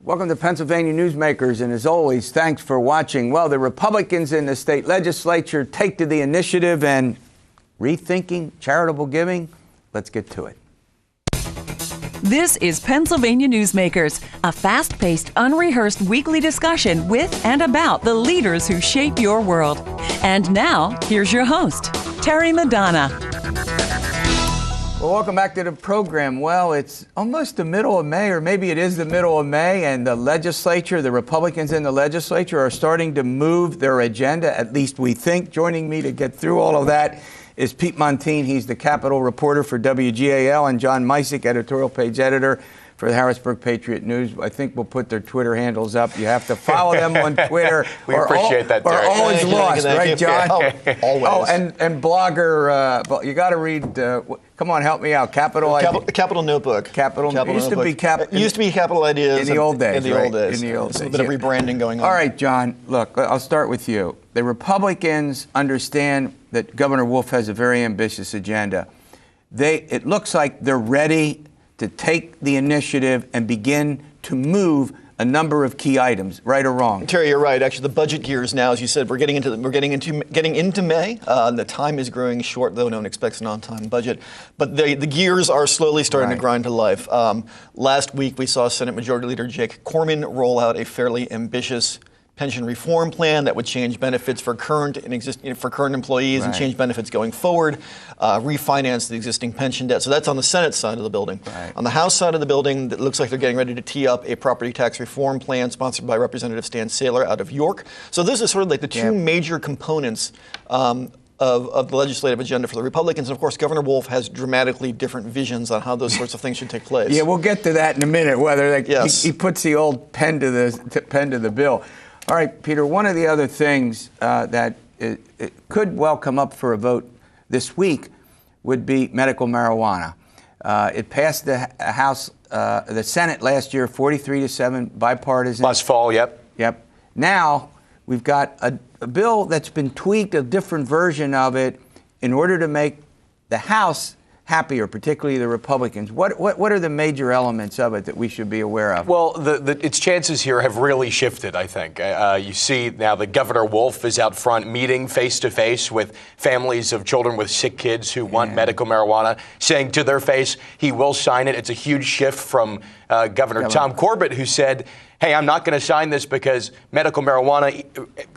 Welcome to Pennsylvania Newsmakers, and as always, thanks for watching. Well, the Republicans in the state legislature take to the initiative and rethinking charitable giving. Let's get to it. This is Pennsylvania Newsmakers, a fast-paced, unrehearsed weekly discussion with and about the leaders who shape your world. And now, here's your host, Terry Madonna. Well, welcome back to the program. Well, it's almost the middle of May, or maybe it is the middle of May, and the legislature, the Republicans in the legislature are starting to move their agenda, at least we think. Joining me to get through all of that is Pete Muntean. He's the Capitol reporter for WGAL, and John Micek, Editorial Page Editor for the Harrisburg Patriot News. I think we'll put their Twitter handles up. You have to follow them on Twitter. We appreciate that, Terry. Or always lost, right, John? Yeah, always. Oh, and blogger, you got to read, come on, help me out. Capital Notebook. It used to be Capital Ideas in the old days. In the old days. There's a bit of rebranding going on. All right, John, look, I'll start with you. The Republicans understand that Governor Wolf has a very ambitious agenda. It looks like they're ready to take the initiative and begin to move a number of key items, right or wrong? Terry, you're right. Actually, the budget gears now, as you said, we're getting into May. The time is growing short, though no one expects an on-time budget. But the gears are slowly starting to grind to life. Last week, we saw Senate Majority Leader Jake Corman roll out a fairly ambitious pension reform plan that would change benefits for current employees and change benefits going forward, refinance the existing pension debt. So that's on the Senate side of the building. Right. On the House side of the building, it looks like they're getting ready to tee up a property tax reform plan sponsored by Representative Stan Saylor out of York. So this is sort of like the two major components of the legislative agenda for the Republicans. And of course, Governor Wolf has dramatically different visions on how those sorts of things should take place. Yeah, we'll get to that in a minute, whether he puts the old pen to the bill. All right, Peter, one of the other things that it could well come up for a vote this week would be medical marijuana. It passed the Senate last year, 43-7, bipartisan. Last fall, yep. Yep. Now we've got a bill that's been tweaked, a different version of it, in order to make the House happier, particularly the Republicans. What are the major elements of it that we should be aware of? Well, its chances here have really shifted, I think. You see now that Governor Wolf is out front meeting face-to-face with families of children with sick kids who want medical marijuana, saying to their face he will sign it. It's a huge shift from Governor Tom Corbett, who said, hey, I'm not going to sign this because medical marijuana,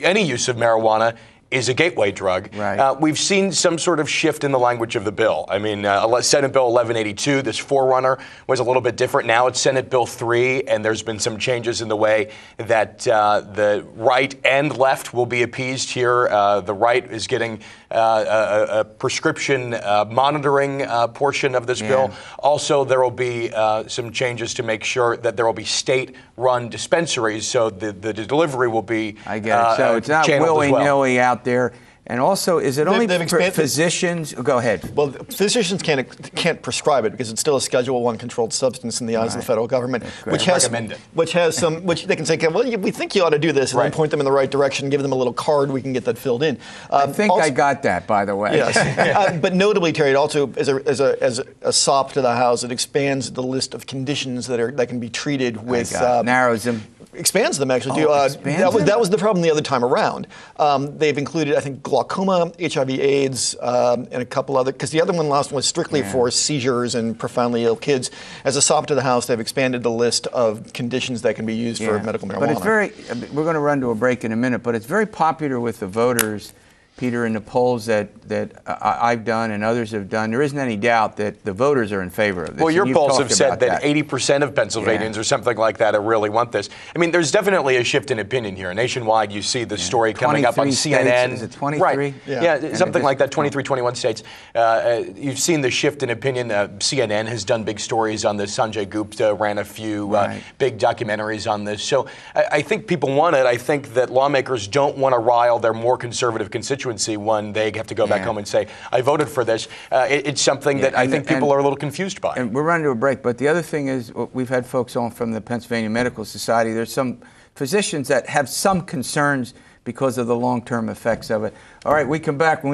any use of marijuana, is a gateway drug. Right. We've seen some sort of shift in the language of the bill. I mean, Senate Bill 1182, this forerunner, was a little bit different. Now it's Senate Bill 3, and there's been some changes in the way that the right and left will be appeased here. The right is getting a prescription monitoring portion of this bill. Also, there will be some changes to make sure that there will be state-run dispensaries, so the delivery will be I get it. So it's not willy-nilly out there. And also, is it only for physicians? Go ahead. Well, physicians can't prescribe it because it's still a Schedule I controlled substance in the eyes of the federal government, which they can say, well, we think you ought to do this, and then point them in the right direction, give them a little card, we can get that filled in. I think I got that, by the way. Yes. But notably, Terry, it also, as a sop to the House, it expands the list of conditions that can be treated with narrows them. Expands them, actually. That was the problem the other time around. They've included, I think, glaucoma, HIV/AIDS, and a couple other, because the other last one was strictly for seizures and profoundly ill kids. As a sop to the House, they've expanded the list of conditions that can be used for medical marijuana. But it's we're going to run to a break in a minute, but it's very popular with the voters, Peter, in the polls that I've done and others have done. There isn't any doubt that the voters are in favor of this. Well, your polls have said that 80% of Pennsylvanians or something like that really want this. I mean, there's definitely a shift in opinion here. Nationwide, you see the story coming up on CNN. Is it 23? Right. Yeah, something like that, 23, 21 states. You've seen the shift in opinion. CNN has done big stories on this. Sanjay Gupta ran a few big documentaries on this. So I think people want it. I think that lawmakers don't want to rile their more conservative constituents when they have to go back home and say, I voted for this. It's something that I think people are a little confused by. And we're running to a break, but the other thing is we've had folks on from the Pennsylvania Medical Society. There's some physicians that have some concerns because of the long-term effects of it. All right, when we come back, I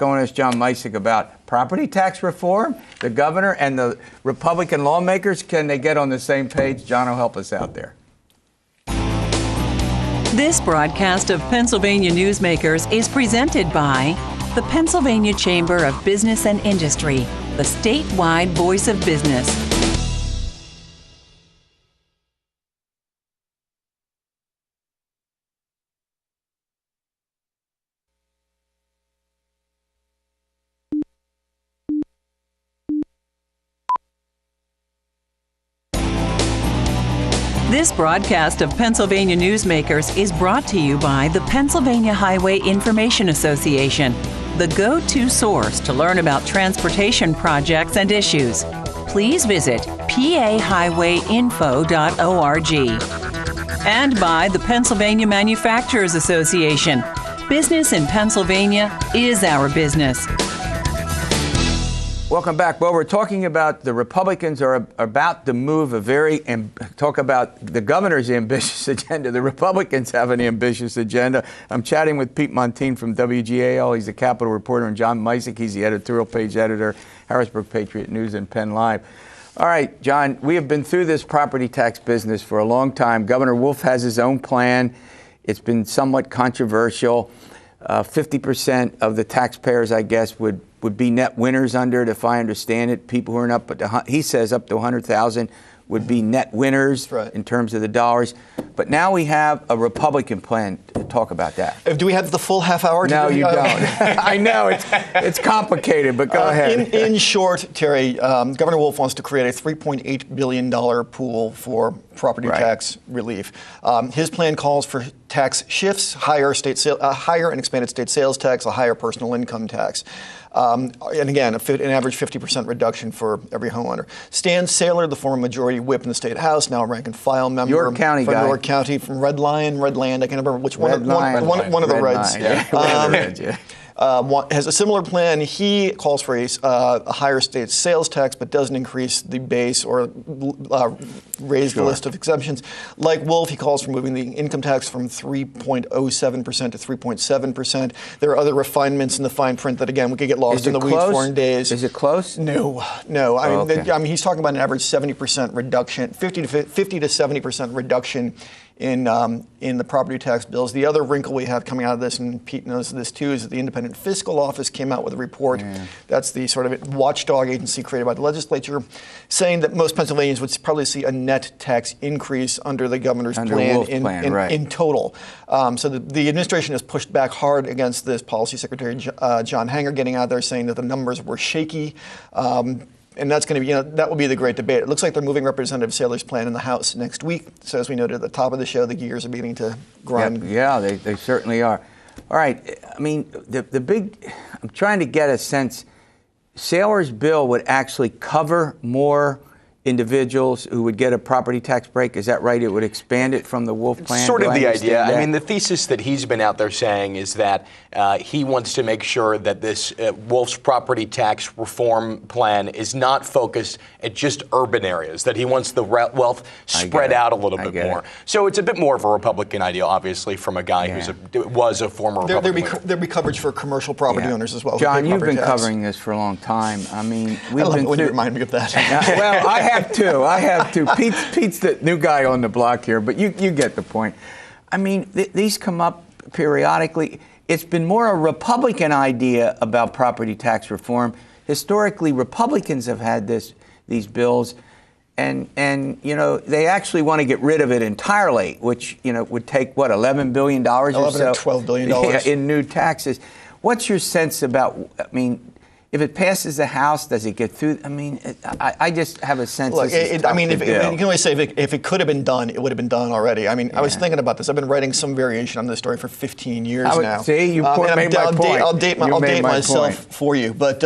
want to ask John Micek about property tax reform. The governor and the Republican lawmakers, can they get on the same page? John will help us out there. This broadcast of Pennsylvania Newsmakers is presented by the Pennsylvania Chamber of Business and Industry, the statewide voice of business. This broadcast of Pennsylvania Newsmakers is brought to you by the Pennsylvania Highway Information Association, the go-to source to learn about transportation projects and issues. Please visit pahighwayinfo.org. And by the Pennsylvania Manufacturers Association. Business in Pennsylvania is our business. Welcome back. Well, we're talking about the Republicans are about to move talk about the governor's ambitious agenda. The Republicans have an ambitious agenda. I'm chatting with Pete Muntean from WGAL. He's a Capitol reporter, and John Micek. He's the editorial page editor, Harrisburg Patriot News and Penn Live. All right, John, we have been through this property tax business for a long time. Governor Wolf has his own plan. It's been somewhat controversial. 50% of the taxpayers, I guess, would be net winners under it, if I understand it. People who are up, he says up to 100,000 would be net winners in terms of the dollars. But now we have a Republican plan to talk about that. Do we have the full half hour? No, you don't. I know it's complicated, but go ahead. In short, Terry, Governor Wolf wants to create a $3.8 billion pool for property tax relief. His plan calls for tax shifts, higher and expanded state sales tax, a higher personal income tax. And again, an average 50% reduction for every homeowner. Stan Saylor, the former majority whip in the state house, now a rank and file member. York County guy. York County, from Redland, I can't remember which one of the Reds. Has a similar plan. He calls for a higher state sales tax, but doesn't increase the base or raise the list of exemptions. Like Wolf, he calls for moving the income tax from 3.07% to 3.7%. There are other refinements in the fine print that, again, we could get lost in the weeds for in days. Is it close? No. I mean, he's talking about an average 70% reduction, 50 to 70% reduction in the property tax bills. The other wrinkle we have coming out of this, and Pete knows this too, is that the Independent Fiscal Office came out with a report. That's the sort of watchdog agency created by the legislature, saying that most Pennsylvanians would probably see a net tax increase under the governor's plan in total. So the administration has pushed back hard against this. Policy Secretary John Hanger getting out there saying that the numbers were shaky. And that's going to be, that will be the great debate. It looks like they're moving Representative Saylor's plan in the House next week. So as we noted at the top of the show, the gears are beginning to grind. Yeah, they certainly are. All right. I mean, I'm trying to get a sense. Saylor's bill would actually cover more individuals who would get a property tax break. Is that right? It would expand it from the Wolf plan? Sort of the idea. I mean, the thesis that he's been out there saying is that he wants to make sure that this Wolf's property tax reform plan is not focused at just urban areas, that he wants the wealth spread out a little bit more. So it's a bit more of a Republican idea, obviously, from a guy who was a former Republican. There'd be coverage for commercial property owners as well. John, you've been covering this for a long time. I mean, I love it when you remind me of that. Well, I have to. Pete's the new guy on the block here, but you get the point. I mean, these come up periodically. It's been more a Republican idea about property tax reform. Historically, Republicans have had these bills, and they actually want to get rid of it entirely, which would take $11 billion or so, $12 billion in new taxes. What's your sense about? I mean, if it passes the House, does it get through? I mean, I just have a sense. Look, you can always say if it could have been done, it would have been done already. I mean, I was thinking about this. I've been writing some variation on this story for 15 years now. See, you made my point. I'll date myself for you, but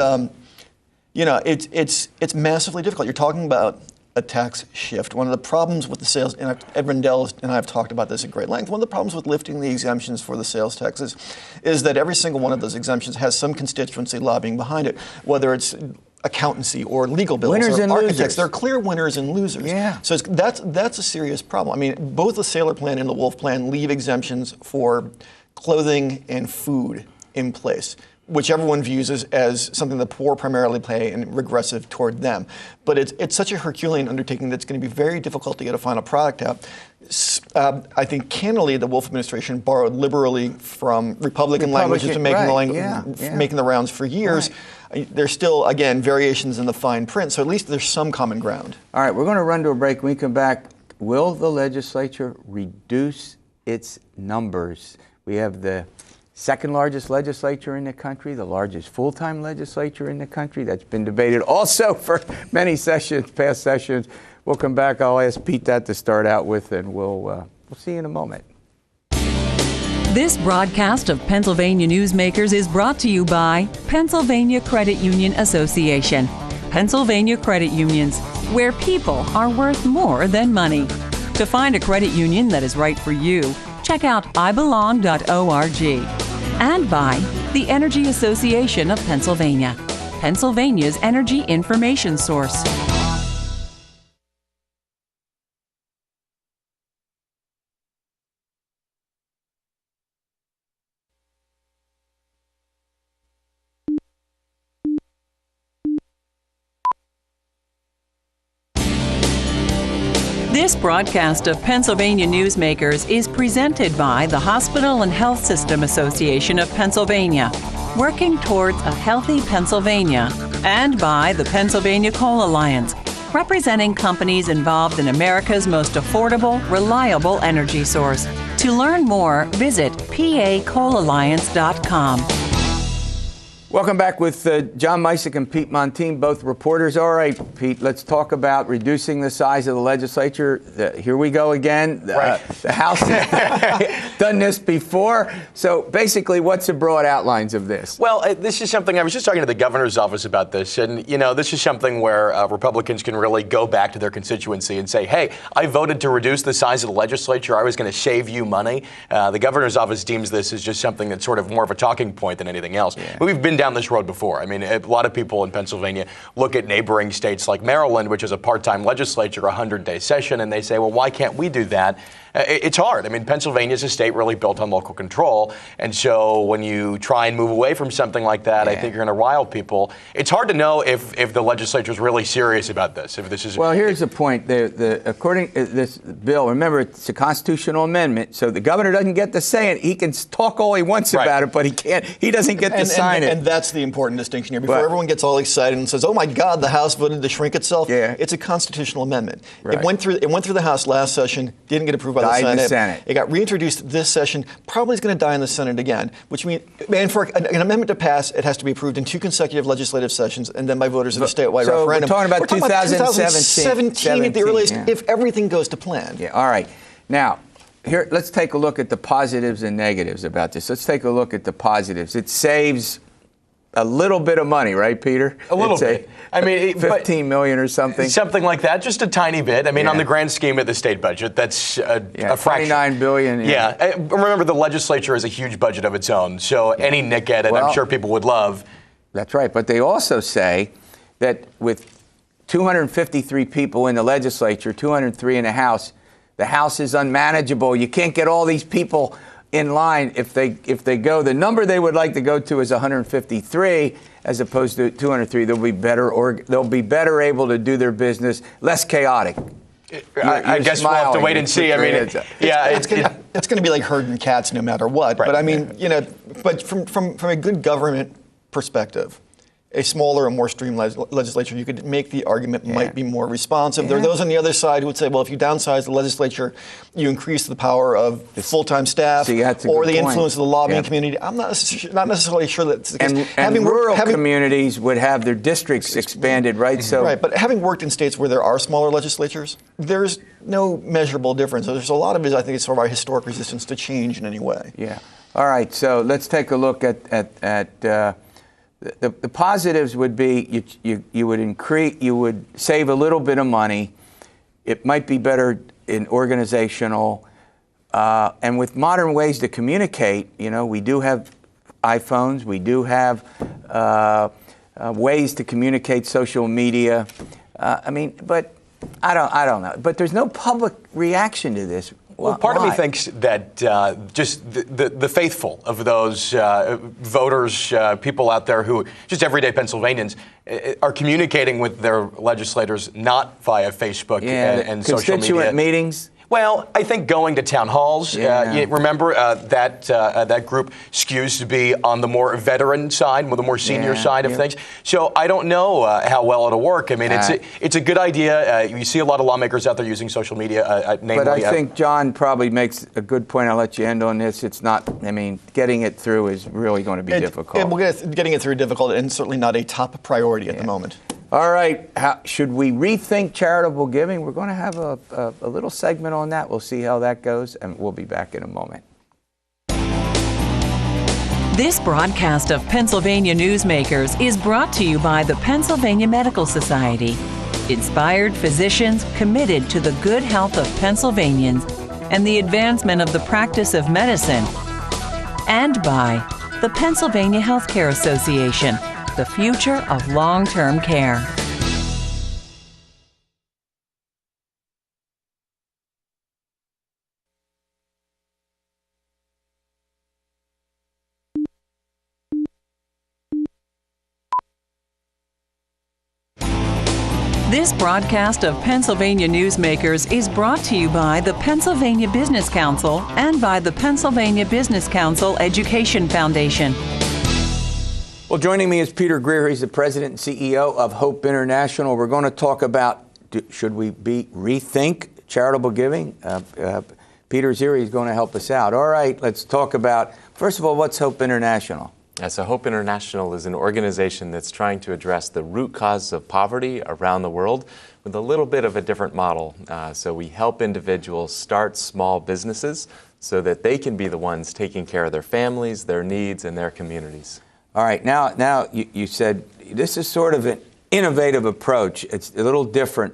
it's massively difficult. You're talking about a tax shift. One of the problems with the sales, and Ed Rendell and I have talked about this at great length, one of the problems with lifting the exemptions for the sales taxes is that every single one of those exemptions has some constituency lobbying behind it, whether it's accountancy or legal bills winners or and architects. Losers. They're clear winners and losers. Yeah. So that's a serious problem. I mean, both the Saylor plan and the Wolf plan leave exemptions for clothing and food in place. which everyone views as something the poor primarily pay and regressive toward them. But it's such a Herculean undertaking that's going to be very difficult to get a final product out. I think candidly, the Wolf administration borrowed liberally from Republican language that's been making the rounds for years. Right. There's still, again, variations in the fine print, so at least there's some common ground. All right, we're going to run to a break. When we come back, will the legislature reduce its numbers? We have the second largest legislature in the country, the largest full-time legislature in the country. That's been debated also for many sessions, past sessions. We'll come back. I'll ask Pete that to start out with, and we'll see you in a moment. This broadcast of Pennsylvania Newsmakers is brought to you by Pennsylvania Credit Union Association. Pennsylvania Credit Unions, where people are worth more than money. To find a credit union that is right for you, check out ibelong.org. And by the Energy Association of Pennsylvania, Pennsylvania's energy information source. This broadcast of Pennsylvania Newsmakers is presented by the Hospital and Health System Association of Pennsylvania, working towards a healthy Pennsylvania, and by the Pennsylvania Coal Alliance, representing companies involved in America's most affordable, reliable energy source. To learn more, visit pacoalalliance.com. Welcome back with John Micek and Pete Muntean, both reporters. All right, Pete, let's talk about reducing the size of the legislature. Here we go again. Right. The House has done this before. So basically, what's the broad outlines of this? Well, this is something, I was just talking to the governor's office about this, and, you know, this is something where Republicans can really go back to their constituency and say, hey, I voted to reduce the size of the legislature. I was going to save you money. The governor's office deems this as just something that's sort of more of a talking point than anything else. Yeah. But we've been down this road before. I mean, a lot of people in Pennsylvania look at neighboring states like Maryland, which is a part-time legislature, a 100-day session, and they say, well, why can't we do that? It's hard. I mean, Pennsylvania is a state really built on local control, and so when you try and move away from something like that, I think you're going to rile people. It's hard to know if the legislature is really serious about this. If this is well, here's the point. According to this bill, remember it's a constitutional amendment, so the governor doesn't get to say it. He can talk all he wants about it, but he can't. He doesn't get to sign it. And that's the important distinction here. Before everyone gets all excited and says, "Oh my God, the House voted to shrink itself," it's a constitutional amendment. Right. It went through the House last session, didn't get approved by the Senate. It got reintroduced this session. Probably is going to die in the Senate again. Which means, and for an amendment to pass, it has to be approved in 2 consecutive legislative sessions and then by voters in a statewide referendum. We're talking about 2017 at the earliest, if everything goes to plan. Yeah. All right. Now, here, let's take a look at the positives and negatives about this. Let's take a look at the positives. It saves a little bit of money, right, Peter? A little bit. I mean, $15 million or something. Something like that, just a tiny bit. I mean, on the grand scheme of the state budget, that's a fraction. $29 billion. Remember, the legislature has a huge budget of its own, so any nick at it, I'm sure people would love. That's right, but they also say that with 253 people in the legislature, 203 in the House is unmanageable. You can't get all these people in line if they go. The number they would like to go to is 153 as opposed to 203. They'll be better able to do their business, less chaotic. I guess we'll have to wait and see. I mean, it's going to be like herding cats no matter what. Right. But I mean, but from a good government perspective, a smaller and more streamlined legislature, you could make the argument might be more responsive. There are those on the other side who would say, well, if you downsize the legislature, you increase the power of full-time staff or the influence of the lobbying community. I'm not necessarily sure that's the case. And rural communities would have their districts expanded, right? Right, but having worked in states where there are smaller legislatures, there's no measurable difference. There's a lot of it, I think, it's sort of our historic resistance to change in any way. Yeah. All right, so let's take a look at the positives would be you would save a little bit of money. It might be better in organizational and with modern ways to communicate. We do have iPhones. We do have ways to communicate, social media. But I don't know. But there's no public reaction to this. Well, part of me thinks that just the faithful of those voters, people out there who, just everyday Pennsylvanians, are communicating with their legislators not via Facebook and social media. Constituent meetings. Well, I think going to town halls. Remember that group skews to be on the more veteran side, the more senior side of things. So I don't know how well it'll work. I mean, it's a good idea. You see a lot of lawmakers out there using social media. But I think John probably makes a good point. I'll let you end on this. It's not. I mean, getting it through is really going to be difficult. Getting it through is difficult, and certainly not a top priority at the moment. All right, should we rethink charitable giving? We're going to have a little segment on that. We'll see how that goes, and we'll be back in a moment. This broadcast of Pennsylvania Newsmakers is brought to you by the Pennsylvania Medical Society. Inspired physicians committed to the good health of Pennsylvanians and the advancement of the practice of medicine. And by the Pennsylvania Healthcare Association, the future of long-term care. This broadcast of Pennsylvania Newsmakers is brought to you by the Pennsylvania Business Council and by the Pennsylvania Business Council Education Foundation. Well, joining me is Peter Greer. He's the president and CEO of Hope International. We're going to talk about should we rethink charitable giving. Peter's here. He's going to help us out. All right, let's talk about, first of all, what's Hope International? So Hope International is an organization that's trying to address the root causes of poverty around the world with a little bit of a different model. So we help individuals start small businesses so that they can be the ones taking care of their families, their needs, and their communities. All right, now you said this is sort of an innovative approach. It's a little different.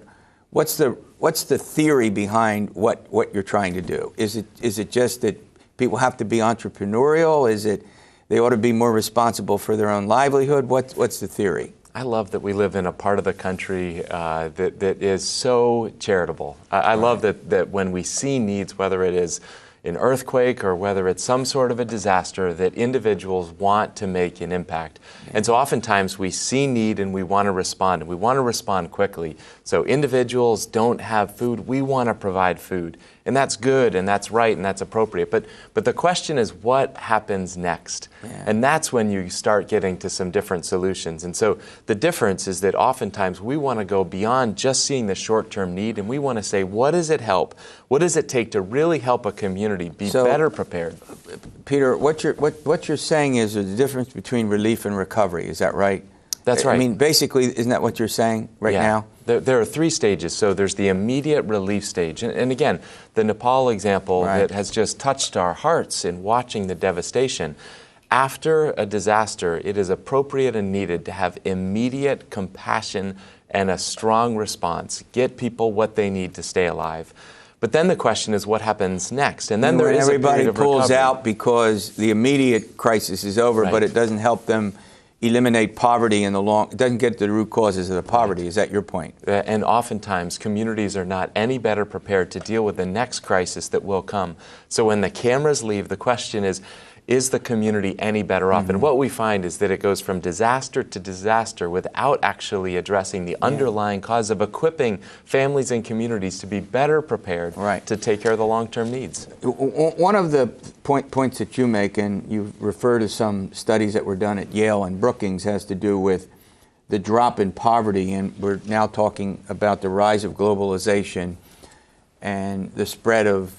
What's the theory behind what you're trying to do? Is it just that people have to be entrepreneurial? Is it they ought to be more responsible for their own livelihood? What's the theory? I love that we live in a part of the country that is so charitable. I love that when we see needs, whether it is an earthquake or whether it's some sort of a disaster, that individuals want to make an impact. And so oftentimes we see need and we want to respond, and we want to respond quickly. So individuals don't have food, we want to provide food. And that's good, and that's right, and that's appropriate. But the question is, what happens next? Yeah. And that's when you start getting to some different solutions. And so the difference is that oftentimes we want to go beyond just seeing the short-term need, and we want to say, what does it help? What does it take to really help a community be better prepared? Peter, what you're saying is there's a difference between relief and recovery. Is that right? That's right. I mean, basically, isn't that what you're saying now? There are three stages. So there's the immediate relief stage. And again, the Nepal example that has just touched our hearts in watching the devastation. After a disaster, it is appropriate and needed to have immediate compassion and a strong response. Get people what they need to stay alive. But then the question is, what happens next? And then there is everybody a period of pulls recovery. out because the immediate crisis is over, but it doesn't help them eliminate poverty in the long. It doesn't get to the root causes of the poverty. Is that your point? And oftentimes communities are not any better prepared to deal with the next crisis that will come. So when the cameras leave, the question is the community any better off? And what we find is that it goes from disaster to disaster without actually addressing the underlying cause of equipping families and communities to be better prepared to take care of the long-term needs. One of the points that you make, and you refer to some studies that were done at Yale and Brookings, has to do with the drop in poverty, and we're now talking about the rise of globalization and the spread of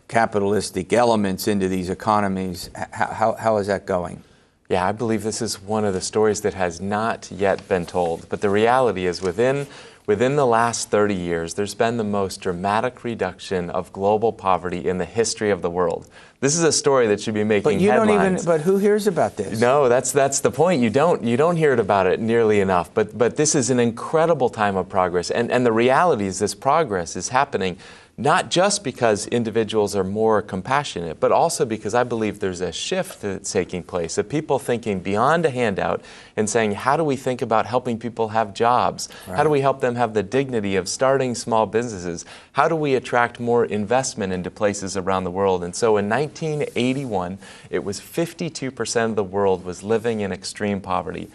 capitalistic elements into these economies. How is that going? Yeah, I believe this is one of the stories that has not yet been told. But the reality is within the last 30 years, there's been the most dramatic reduction of global poverty in the history of the world. This is a story that should be making headlines. But who hears about this? No, that's the point. You don't hear about it nearly enough. But this is an incredible time of progress. And the reality is this progress is happening not just because individuals are more compassionate, but also because I believe there's a shift that's taking place of people thinking beyond a handout and saying, how do we think about helping people have jobs? Right. How do we help them have the dignity of starting small businesses? How do we attract more investment into places around the world? And so in 1981, it was 52% of the world was living in extreme poverty.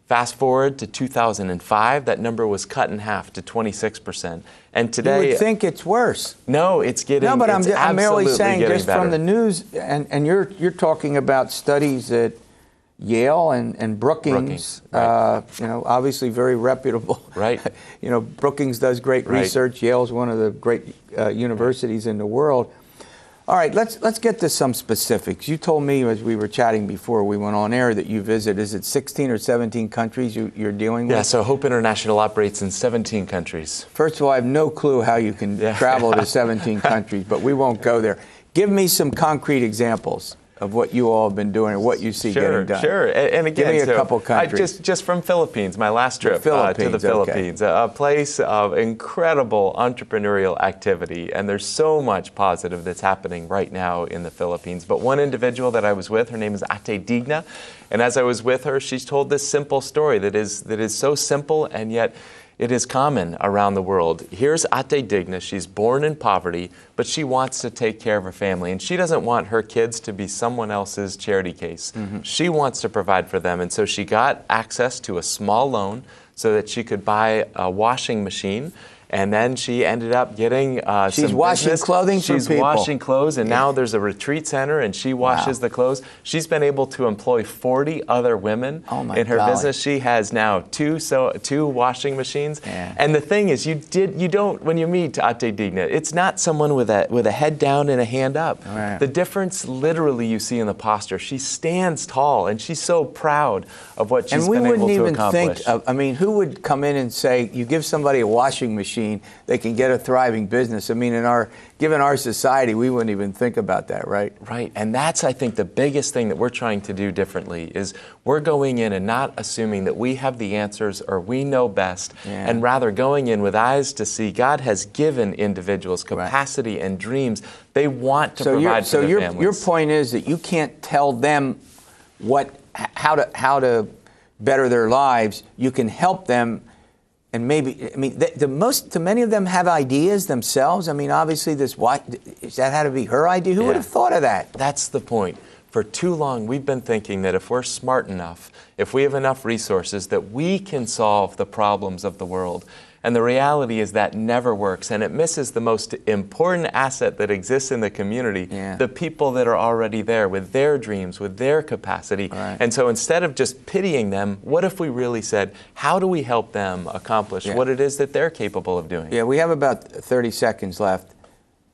Fast forward to 2005, that number was cut in half to 26%. And today, you would think it's worse. No, it's getting. No, but I'm merely saying, just better. from the news, and you're talking about studies at Yale and Brookings. Right. Obviously very reputable. Right. Brookings does great research. Yale's one of the great universities in the world. All right, let's get to some specifics. You told me as we were chatting before we went on air that you visit, is it 16 or 17 countries you're dealing with? Yeah, so Hope International operates in 17 countries. First of all, I have no clue how you can travel to 17 countries, but we won't go there. Give me some concrete examples of what you all have been doing or what you see getting done. Sure. And again, give me a couple countries. Just from Philippines, my last trip to the Philippines, a place of incredible entrepreneurial activity, and there's so much positive that's happening right now in the Philippines. But one individual that I was with, her name is Ate Digna, and as I was with her, she's told this simple story that is so simple and yet it is common around the world. Here's Ate Digna. She's born in poverty, but she wants to take care of her family. And she doesn't want her kids to be someone else's charity case. Mm-hmm. She wants to provide for them. And so she got access to a small loan so that she could buy a washing machine. And then she ended up getting She's washing clothing for people. She's washing clothes, and now there's a retreat center, and she washes the clothes. She's been able to employ 40 other women in her business. She has now two washing machines. Yeah. And the thing is, you don't when you meet Ate Digna, it's not someone with a head down and a hand up. Right. The difference, literally, you see in the posture. She stands tall, and she's so proud of what she's been able to accomplish. And we wouldn't even think of, who would come in and say, you give somebody a washing machine, they can get a thriving business. Given our society, we wouldn't even think about that, right? Right, and that's, I think, the biggest thing that we're trying to do differently is we're going in and not assuming that we have the answers or we know best, and rather going in with eyes to see God has given individuals capacity and dreams. They want to provide for their families. So your point is that you can't tell them how to better their lives. You can help them. And many of them have ideas themselves. Obviously, that had to be her idea. Who would have thought of that? That's the point. For too long, we've been thinking that if we're smart enough, if we have enough resources, that we can solve the problems of the world. And the reality is that never works, and it misses the most important asset that exists in the community, the people that are already there with their dreams, with their capacity. Right. And so instead of just pitying them, what if we really said, how do we help them accomplish what it is that they're capable of doing? Yeah, we have about 30 seconds left.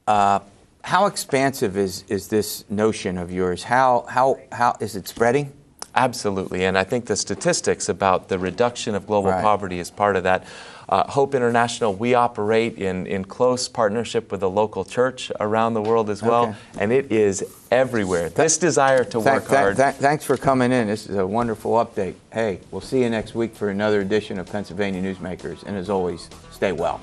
How expansive is this notion of yours? How is it spreading? Absolutely, and I think the statistics about the reduction of global poverty is part of that. Hope International, we operate in close partnership with the local church around the world as well, and it is everywhere. This desire to work hard. Thanks for coming in. This is a wonderful update. Hey, we'll see you next week for another edition of Pennsylvania Newsmakers, and as always, stay well.